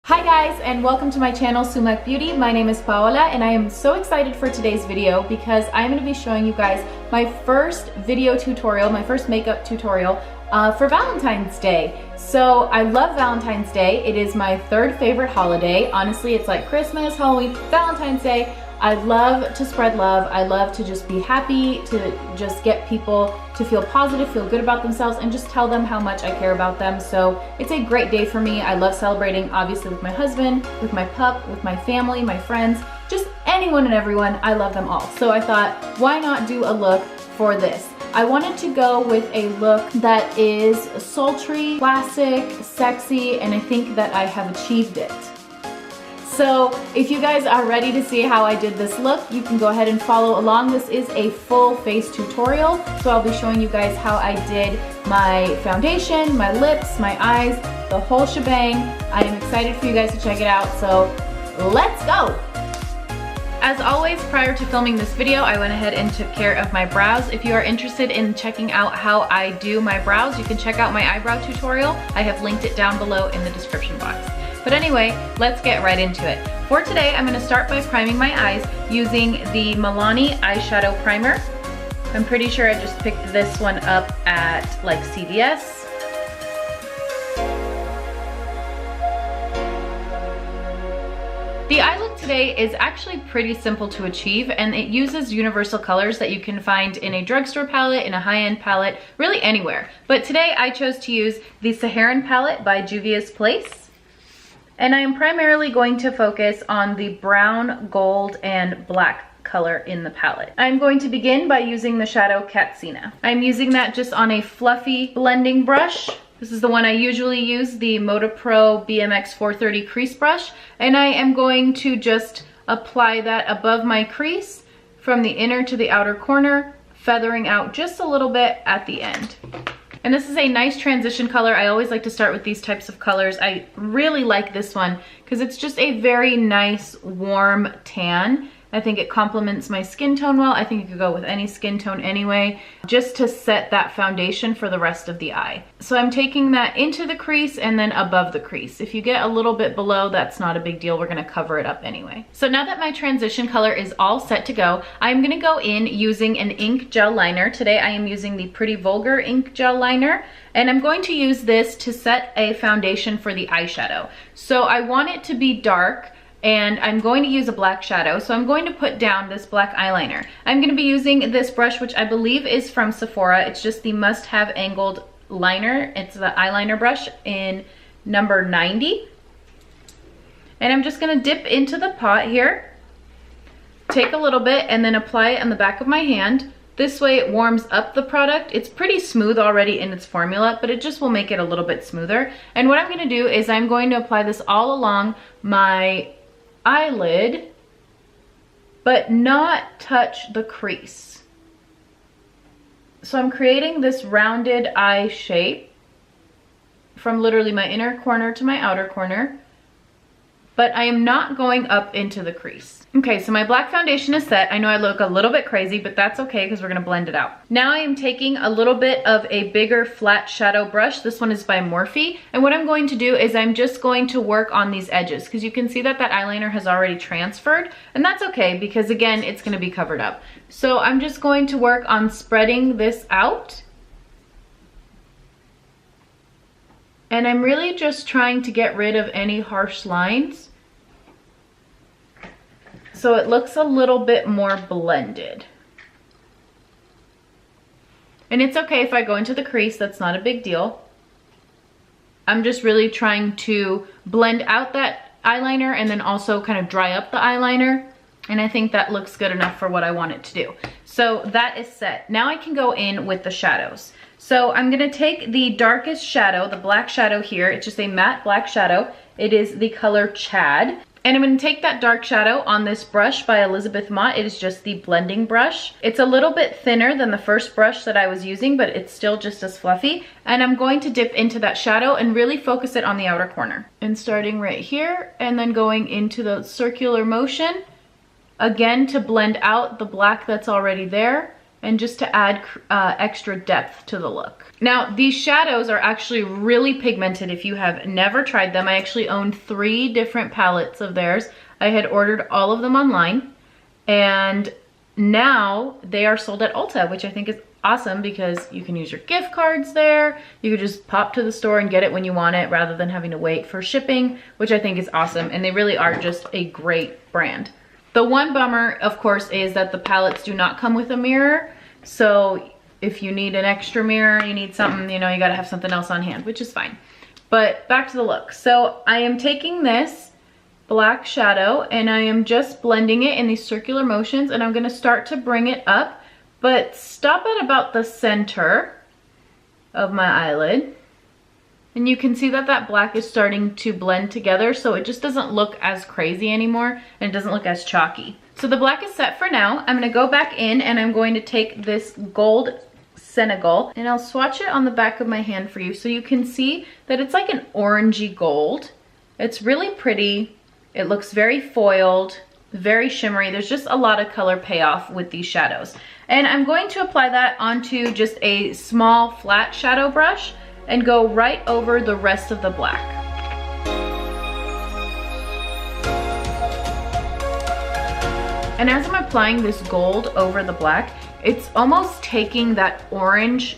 Hi guys, and welcome to my channel Sumaqbeauty. My name is Paola and I am so excited for today's video because I'm going to be showing you guys my first video tutorial, my first makeup tutorial for Valentine's Day. So I love Valentine's Day. It is my third favorite holiday. Honestly, it's like Christmas, Halloween, Valentine's Day. I love to spread love. I love to just be happy, to just get people to feel positive, feel good about themselves, and just tell them how much I care about them. So it's a great day for me. I love celebrating, obviously, with my husband, with my pup, with my family, my friends, just anyone and everyone. I love them all. So I thought, why not do a look for this? I wanted to go with a look that is sultry, classic, sexy, and I think that I have achieved it. So if you guys are ready to see how I did this look, you can go ahead and follow along. This is a full face tutorial, so I'll be showing you guys how I did my foundation, my lips, my eyes, the whole shebang. I am excited for you guys to check it out, so let's go! As always, prior to filming this video, I went ahead and took care of my brows. If you are interested in checking out how I do my brows, you can check out my eyebrow tutorial. I have linked it down below in the description box. But anyway, let's get right into it. For today, I'm gonna start by priming my eyes using the Milani eyeshadow primer. I'm pretty sure I just picked this one up at like CVS. The eye look today is actually pretty simple to achieve, and it uses universal colors that you can find in a drugstore palette, in a high-end palette, really anywhere. But today I chose to use the Saharan palette by Juvia's Place. And I am primarily going to focus on the brown, gold, and black color in the palette. I'm going to begin by using the shadow Katsina. I'm using that just on a fluffy blending brush. This is the one I usually use, the Moda Pro BMX 430 crease brush. And I am going to just apply that above my crease from the inner to the outer corner, feathering out just a little bit at the end. And this is a nice transition color. I always like to start with these types of colors. I really like this one because it's just a very nice warm tan. I think it complements my skin tone well. I think it could go with any skin tone anyway, just to set that foundation for the rest of the eye. So I'm taking that into the crease and then above the crease. If you get a little bit below, that's not a big deal. We're gonna cover it up anyway. So now that my transition color is all set to go, I'm gonna go in using an ink gel liner. Today I am using the Pretty Vulgar ink gel liner, and I'm going to use this to set a foundation for the eyeshadow. So I want it to be dark, and I'm going to use a black shadow, so I'm going to put down this black eyeliner. I'm going to be using this brush, which I believe is from Sephora. It's just the Must Have Angled Liner. It's the eyeliner brush in number 90. And I'm just going to dip into the pot here, take a little bit, and then apply it on the back of my hand. This way it warms up the product. It's pretty smooth already in its formula, but it just will make it a little bit smoother. And what I'm going to do is I'm going to apply this all along my eyelid, but not touch the crease. So I'm creating this rounded eye shape from literally my inner corner to my outer corner, but I am not going up into the crease. Okay, so my black foundation is set. I know I look a little bit crazy, but that's okay because we're gonna blend it out. Now I am taking a little bit of a bigger flat shadow brush. This one is by Morphe. And what I'm going to do is I'm just going to work on these edges because you can see that that eyeliner has already transferred, and that's okay because again, it's gonna be covered up. So I'm just going to work on spreading this out. And I'm really just trying to get rid of any harsh lines, so it looks a little bit more blended. And it's okay if I go into the crease, that's not a big deal. I'm just really trying to blend out that eyeliner and then also kind of dry up the eyeliner. And I think that looks good enough for what I want it to do. So that is set. Now I can go in with the shadows. So I'm gonna take the darkest shadow, the black shadow here. It's just a matte black shadow. It is the color Chad. And I'm going to take that dark shadow on this brush by Elizabeth Mott. It is just the blending brush. It's a little bit thinner than the first brush that I was using, but it's still just as fluffy. And I'm going to dip into that shadow and really focus it on the outer corner. And starting right here and then going into the circular motion, again to blend out the black that's already there. and just to add extra depth to the look. Now, these shadows are actually really pigmented if you have never tried them. I actually own 3 different palettes of theirs. I had ordered all of them online, and now they are sold at Ulta, which I think is awesome because you can use your gift cards there. You could just pop to the store and get it when you want it rather than having to wait for shipping, which I think is awesome. And they really are just a great brand. The one bummer, of course, is that the palettes do not come with a mirror. So if you need an extra mirror, you need something, you know, you gotta have something else on hand, which is fine. But back to the look. So I am taking this black shadow and I am just blending it in these circular motions, and I'm gonna start to bring it up, but stop at about the center of my eyelid. And you can see that that black is starting to blend together, so it just doesn't look as crazy anymore and it doesn't look as chalky. So the black is set for now. I'm gonna go back in and I'm going to take this gold Senegal and I'll swatch it on the back of my hand for you so you can see that it's like an orangey gold. It's really pretty. It looks very foiled, very shimmery. There's just a lot of color payoff with these shadows. And I'm going to apply that onto just a small flat shadow brush and go right over the rest of the black. And as I'm applying this gold over the black, it's almost taking that orange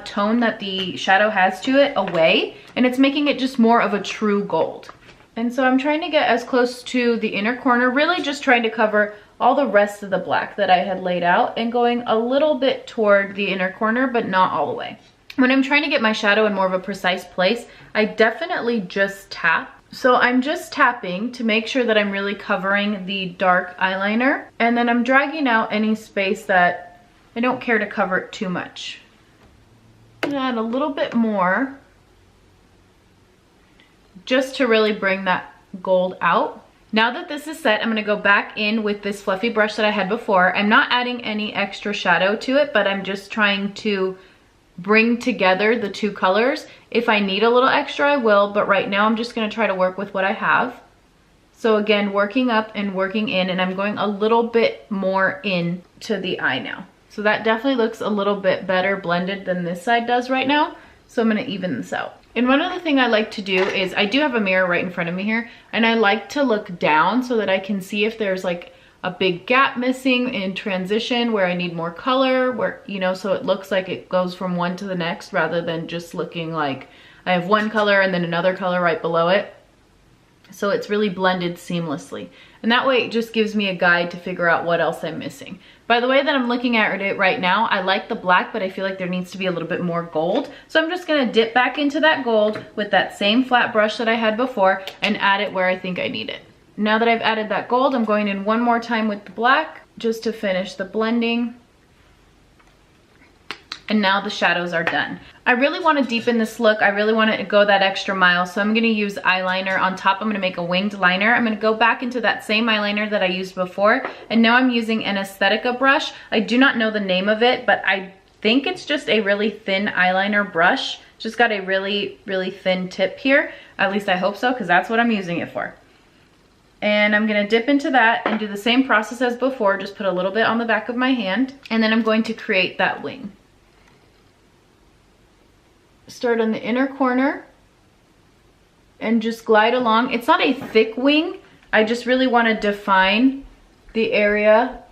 tone that the shadow has to it away, and it's making it just more of a true gold. And so I'm trying to get as close to the inner corner, really just trying to cover all the rest of the black that I had laid out and going a little bit toward the inner corner, but not all the way. When I'm trying to get my shadow in more of a precise place, I definitely just tap. So I'm just tapping to make sure that I'm really covering the dark eyeliner, and then I'm dragging out any space that I don't care to cover it too much. I'm gonna add a little bit more just to really bring that gold out. Now that this is set, I'm gonna go back in with this fluffy brush that I had before. I'm not adding any extra shadow to it, but I'm just trying to bring together the two colors. If I need a little extra, I will, but right now I'm just gonna try to work with what I have. So again, working up and working in, and I'm going a little bit more in to the eye now. So that definitely looks a little bit better blended than this side does right now. So I'm gonna even this out. And one other thing I like to do is, I do have a mirror right in front of me here, and I like to look down so that I can see if there's like a big gap missing in transition where I need more color, where, you know, so it looks like it goes from one to the next rather than just looking like I have one color and then another color right below it. So it's really blended seamlessly. And that way it just gives me a guide to figure out what else I'm missing. By the way that I'm looking at it right now, I like the black, but I feel like there needs to be a little bit more gold. So I'm just gonna dip back into that gold with that same flat brush that I had before and add it where I think I need it. Now that I've added that gold, I'm going in one more time with the black just to finish the blending. And now the shadows are done. I really want to deepen this look. I really want to go that extra mile. So I'm going to use eyeliner on top. I'm going to make a winged liner. I'm going to go back into that same eyeliner that I used before. And now I'm using an Aesthetica brush. I do not know the name of it, but I think it's just a really thin eyeliner brush. Just got a really, really thin tip here. At least I hope so, because that's what I'm using it for. And I'm gonna dip into that and do the same process as before, just put a little bit on the back of my hand, and then I'm going to create that wing. Start on the inner corner and just glide along. It's not a thick wing. I just really wanna define the area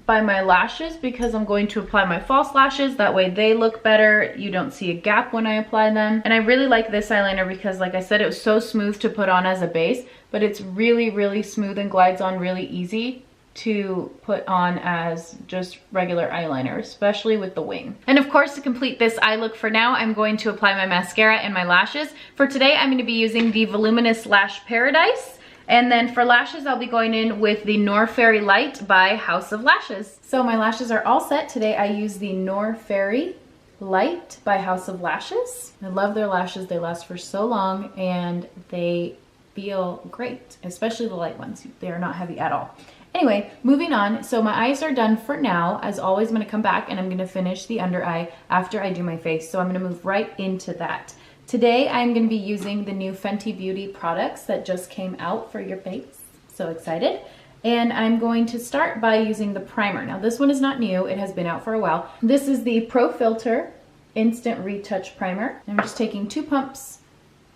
by my lashes because I'm going to apply my false lashes. That way they look better. You don't see a gap when I apply them. And I really like this eyeliner because, like I said, it was so smooth to put on as a base, but it's really, really smooth and glides on really easy to put on as just regular eyeliner, especially with the wing. And of course, to complete this eye look for now, I'm going to apply my mascara and my lashes. For today, I'm going to be using the Voluminous Lash Paradise. And then for lashes, I'll be going in with the Noir Fairy Lite by House of Lashes. So my lashes are all set. Today I use the Noir Fairy Lite by House of Lashes. I love their lashes. They last for so long and they feel great, especially the light ones. They are not heavy at all. Anyway, moving on. So my eyes are done for now. As always, I'm gonna come back and I'm gonna finish the under eye after I do my face. So I'm gonna move right into that. Today, I'm going to be using the new Fenty Beauty products that just came out for your face. So excited. And I'm going to start by using the primer. Now this one is not new, it has been out for a while. This is the Pro Filt'r Instant Retouch Primer. I'm just taking 2 pumps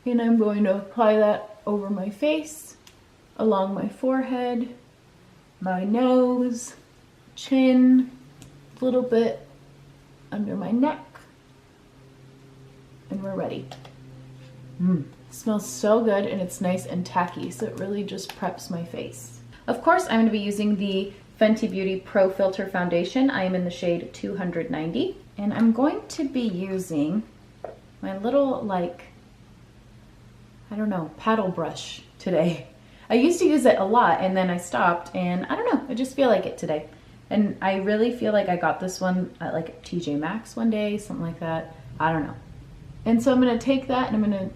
and I'm going to apply that over my face, along my forehead, my nose, chin, a little bit under my neck, and we're ready. It smells so good and it's nice and tacky, so it really just preps my face. Of course, I'm going to be using the Fenty Beauty Pro Filt'r Foundation. I am in the shade 290, and I'm going to be using my little, like, I don't know, paddle brush today. I used to use it a lot and then I stopped, and I don't know, I just feel like it today. And I really feel like I got this one at like TJ Maxx one day, something like that. I don't know. And so I'm going to take that and I'm going to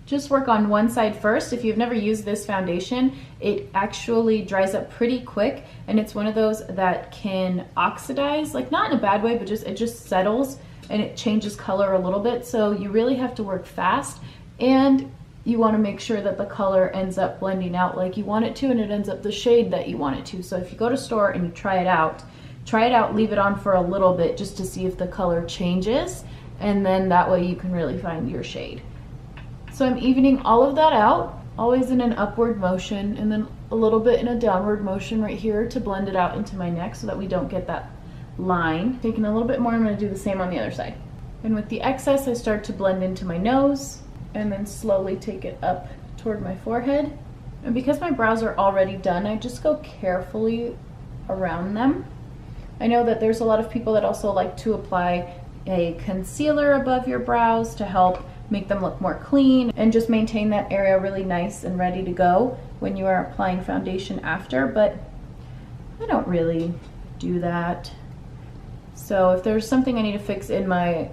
just work on one side first. If you've never used this foundation, it actually dries up pretty quick, and it's one of those that can oxidize, like not in a bad way, but just it just settles and it changes color a little bit. So you really have to work fast, and you want to make sure that the color ends up blending out like you want it to, and it ends up the shade that you want it to. So if you go to store and you try it out, leave it on for a little bit just to see if the color changes, and then that way you can really find your shade. So I'm evening all of that out, always in an upward motion, and then a little bit in a downward motion right here to blend it out into my neck so that we don't get that line. Taking a little bit more, I'm going to do the same on the other side. And with the excess, I start to blend into my nose, and then slowly take it up toward my forehead. And because my brows are already done, I just go carefully around them. I know that there's a lot of people that also like to apply a concealer above your brows to help make them look more clean and just maintain that area really nice and ready to go when you are applying foundation after, but I don't really do that. So if there's something I need to fix in my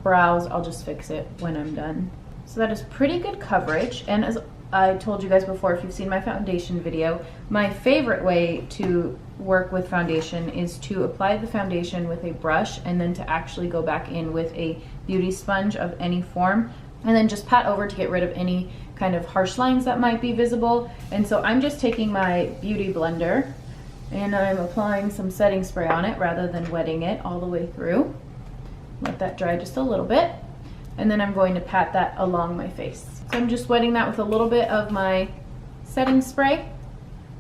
brows, I'll just fix it when I'm done. So that is pretty good coverage, and as I told you guys before, if you've seen my foundation video, my favorite way to work with foundation is to apply the foundation with a brush and then to actually go back in with a beauty sponge of any form and then just pat over to get rid of any kind of harsh lines that might be visible. And so I'm just taking my beauty blender and I'm applying some setting spray on it rather than wetting it all the way through. Let that dry just a little bit, and then I'm going to pat that along my face. So I'm just wetting that with a little bit of my setting spray,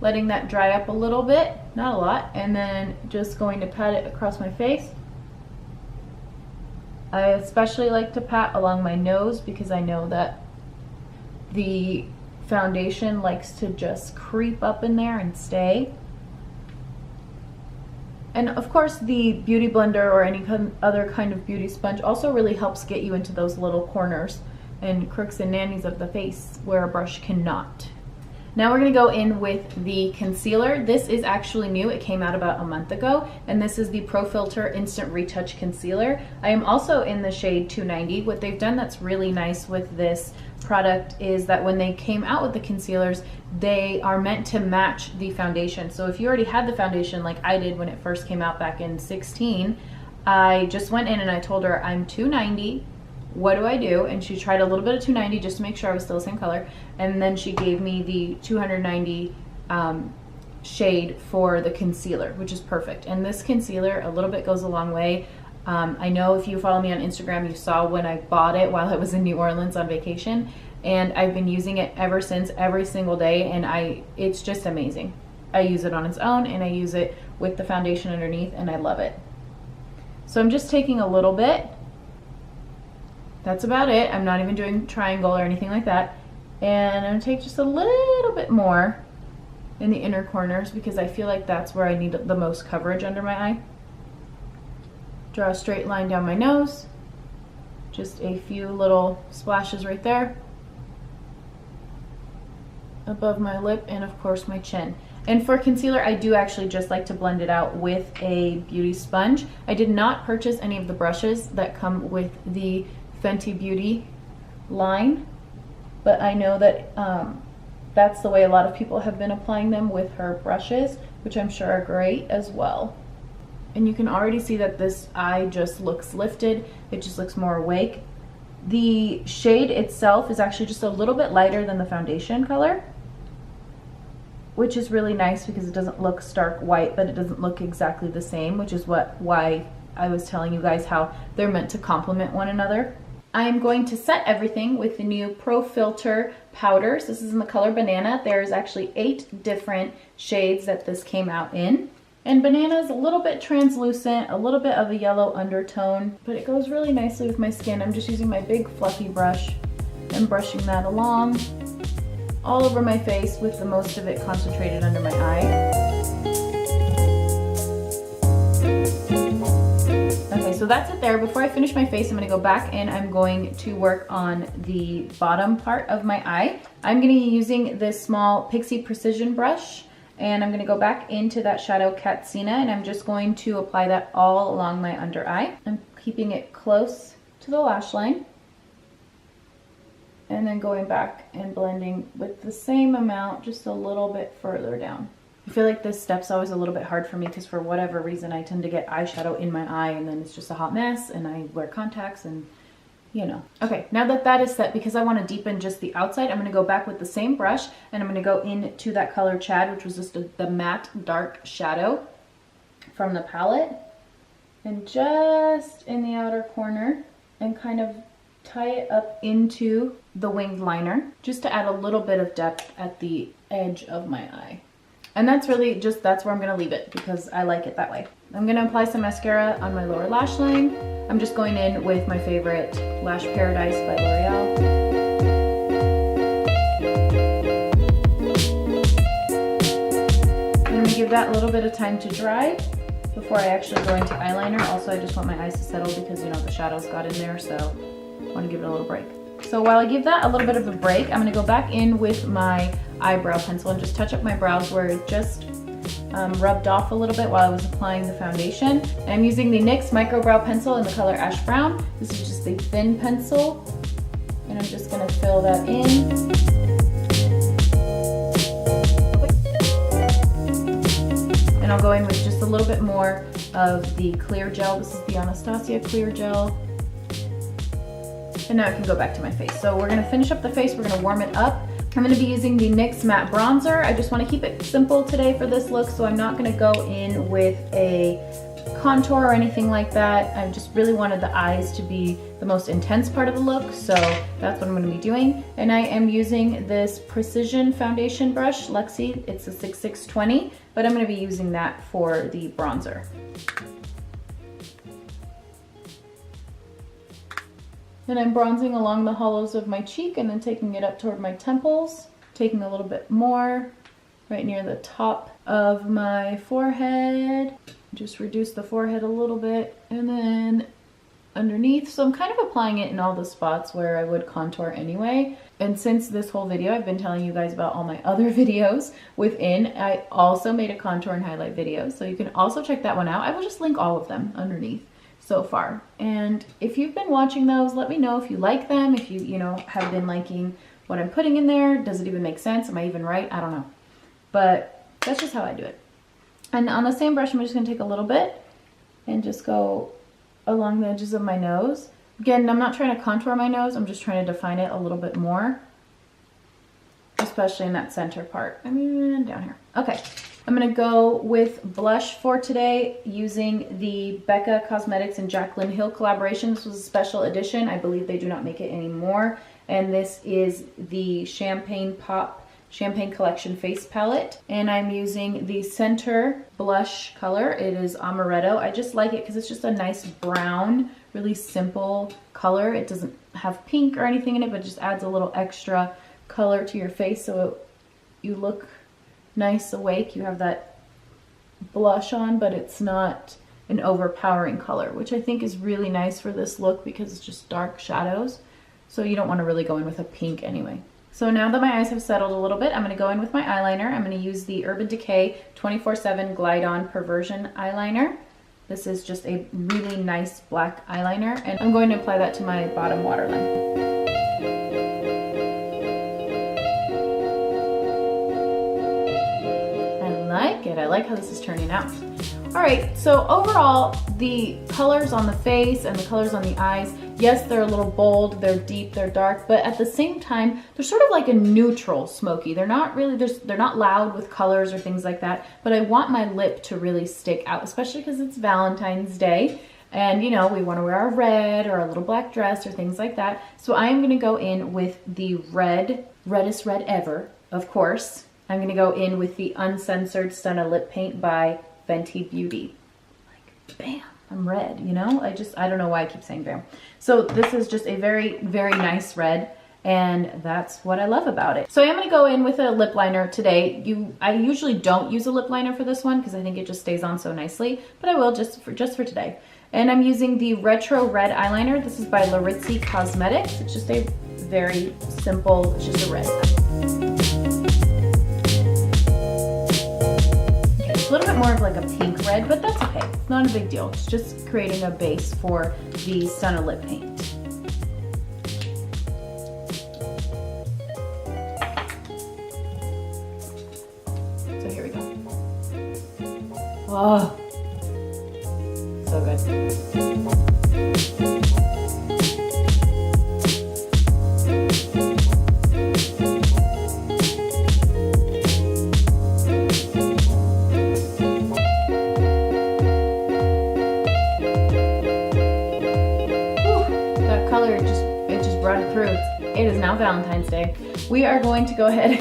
letting that dry up a little bit, not a lot, and then just going to pat it across my face. I especially like to pat along my nose because I know that the foundation likes to just creep up in there and stay. And of course the beauty blender or any other kind of beauty sponge also really helps get you into those little corners and crooks and nannies of the face where a brush cannot. Now we're going to go in with the concealer. This is actually new. It came out about a month ago, and this is the Pro Filt'r Instant Retouch Concealer. I am also in the shade 290. What they've done that's really nice with this product is that when they came out with the concealers, they are meant to match the foundation. So if you already had the foundation like I did when it first came out back in 16, I just went in and I told her, I'm 290. What do I do? And she tried a little bit of 290 just to make sure I was still the same color, and then she gave me the 290 shade for the concealer, which is perfect. And this concealer, a little bit goes a long way. I know if you follow me on Instagram, you saw when I bought it while I was in New Orleans on vacation, and I've been using it ever since, every single day, and it's just amazing. I use it on its own, and I use it with the foundation underneath, and I love it. So I'm just taking a little bit. That's about it. I'm not even doing triangle or anything like that. And I'm gonna take just a little bit more in the inner corners because I feel like that's where I need the most coverage under my eye. Draw a straight line down my nose. Just a few little splashes right there. Above my lip and of course my chin. And for concealer, I do actually just like to blend it out with a beauty sponge. I did not purchase any of the brushes that come with the Fenty Beauty line, but I know that that's the way a lot of people have been applying them with her brushes, which I'm sure are great as well. And you can already see that this eye just looks lifted. It just looks more awake. The shade itself is actually just a little bit lighter than the foundation color. which is really nice because it doesn't look stark white, but it doesn't look exactly the same, which is why I was telling you guys how they're meant to complement one another. I am going to set everything with the new Pro Filt'r powders. This is in the color Banana. There's actually 8 different shades that this came out in. And Banana is a little bit translucent, a little bit of a yellow undertone, but it goes really nicely with my skin. I'm just using my big fluffy brush and brushing that along all over my face with the most of it concentrated under my eye. Okay, so that's it there. Before I finish my face, I'm gonna go back and I'm going to work on the bottom part of my eye. I'm gonna be using this small Pixie Precision brush, and I'm gonna go back into that shadow Katsina, and I'm just going to apply that all along my under eye. I'm keeping it close to the lash line, and then going back and blending with the same amount, just a little bit further down. I feel like this step's always a little bit hard for me because for whatever reason I tend to get eyeshadow in my eye and then it's just a hot mess and I wear contacts and you know. Okay, now that that is set, because I want to deepen just the outside, I'm going to go back with the same brush and I'm going to go into that color Chad, which was just the matte dark shadow from the palette, and just in the outer corner and kind of tie it up into the winged liner just to add a little bit of depth at the edge of my eye. And that's really just, that's where I'm gonna leave it because I like it that way. I'm gonna apply some mascara on my lower lash line. I'm just going in with my favorite Lash Paradise by L'Oreal. I'm gonna give that a little bit of time to dry before I actually go into eyeliner. Also, I just want my eyes to settle because, you know, the shadows got in there, so I want to give it a little break. So while I give that a little bit of a break, I'm going to go back in with my eyebrow pencil and just touch up my brows where it just rubbed off a little bit while I was applying the foundation. And I'm using the NYX Micro Brow Pencil in the color Ash Brown. This is just a thin pencil, and I'm just going to fill that in. And I'll go in with just a little bit more of the clear gel. This is the Anastasia clear gel. And now I can go back to my face. So we're gonna finish up the face, we're gonna warm it up. I'm gonna be using the NYX Matte Bronzer. I just wanna keep it simple today for this look, so I'm not gonna go in with a contour or anything like that. I just really wanted the eyes to be the most intense part of the look, so that's what I'm gonna be doing. And I am using this Precision Foundation brush, Luxie, it's a 6620, but I'm gonna be using that for the bronzer. And I'm bronzing along the hollows of my cheek and then taking it up toward my temples, taking a little bit more right near the top of my forehead. Just reduce the forehead a little bit, and then underneath. So I'm kind of applying it in all the spots where I would contour anyway. And since this whole video, I've been telling you guys about all my other videos within. I also made a contour and highlight video, so you can also check that one out. I will just link all of them underneath so far. And if you've been watching those, let me know if you like them, if you know, have been liking what I'm putting in there. Does it even make sense? Am I even right? I don't know. But that's just how I do it. And on the same brush, I'm just gonna take a little bit and just go along the edges of my nose. Again, I'm not trying to contour my nose, I'm just trying to define it a little bit more, especially in that center part. I mean, down here. Okay. I'm gonna go with blush for today using the Becca Cosmetics and Jaclyn Hill collaboration. This was a special edition. I believe they do not make it anymore. And this is the Champagne Pop Champagne Collection Face Palette. And I'm using the center blush color. It is Amaretto. I just like it because it's just a nice brown, really simple color. It doesn't have pink or anything in it, but it just adds a little extra color to your face so you look nice awake. You have that blush on, but it's not an overpowering color, which I think is really nice for this look because it's just dark shadows. So you don't want to really go in with a pink anyway. So now that my eyes have settled a little bit, I'm going to go in with my eyeliner. I'm going to use the Urban Decay 24/7 Glide On Perversion eyeliner. This is just a really nice black eyeliner, and I'm going to apply that to my bottom waterline. I like how this is turning out. All right, so overall, the colors on the face and the colors on the eyes Yes, they're a little bold, they're deep, they're dark, but at the same time, they're sort of like a neutral smoky. They're not really, they're not loud with colors or things like that, but I want my lip to really stick out, especially because it's Valentine's Day. And you know, we want to wear a red or a little black dress or things like that. So I am going to go in with the reddest red ever, of course. I'm going to go in with the Uncensored Stunna Lip Paint by Fenty Beauty. Like, bam, I'm red, you know? I don't know why I keep saying bam. So this is just a very, very nice red. And that's what I love about it. So I am going to go in with a lip liner today. I usually don't use a lip liner for this one because I think it just stays on so nicely, but I will just for today. And I'm using the Retro Red Eyeliner. This is by Laritzy Cosmetics. It's just a very simple, it's just a red. Okay, it's a little bit more of like a pink red, but that's okay. It's not a big deal. It's just creating a base for the Stunna Lip Paint. So here we go. Oh. So good. That color it just brought it through. It is now Valentine's Day. We are going to go ahead.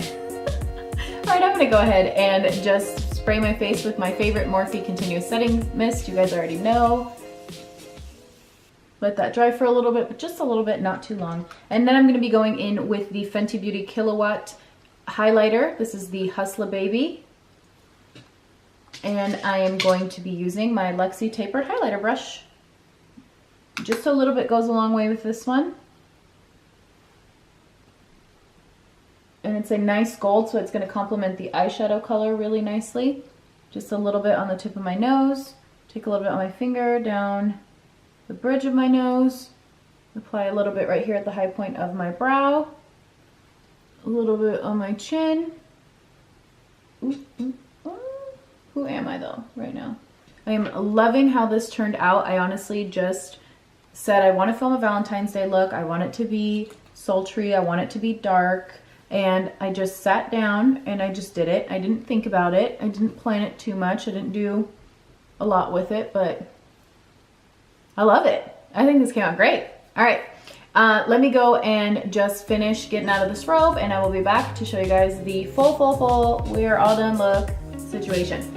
All right, I'm going to go ahead and just spray my face with my favorite Morphe Continuous Setting Mist. You guys already know. Let that dry for a little bit, but just a little bit, not too long. And then I'm going to be going in with the Fenty Beauty Killawatt highlighter. This is the Hustla Baby. And I am going to be using my Luxie tapered highlighter brush. Just a little bit goes a long way with this one. And it's a nice gold, so it's going to complement the eyeshadow color really nicely. Just a little bit on the tip of my nose. Take a little bit on my finger, down the bridge of my nose. Apply a little bit right here at the high point of my brow. A little bit on my chin. Who am I though right now? I am loving how this turned out. I honestly just said I want to film a Valentine's Day look. I want it to be sultry. I want it to be dark. And I just sat down and I just did it. I didn't think about it. I didn't plan it too much. I didn't do a lot with it, but I love it. I think this came out great. All right, let me go and just finish getting out of this robe and I will be back to show you guys the full, we are all done look situation.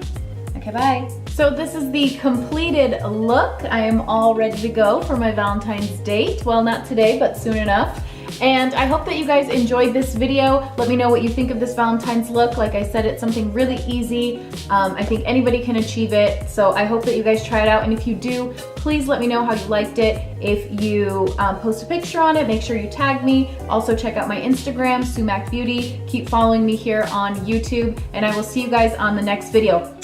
Okay, bye. So this is the completed look. I am all ready to go for my Valentine's date. Well, not today, but soon enough. And I hope that you guys enjoyed this video. Let me know what you think of this Valentine's look. Like I said, it's something really easy. I think anybody can achieve it. So I hope that you guys try it out. And if you do, please let me know how you liked it. If you post a picture on it, make sure you tag me. Also check out my Instagram, Sumaqbeauty. Keep following me here on YouTube. And I will see you guys on the next video.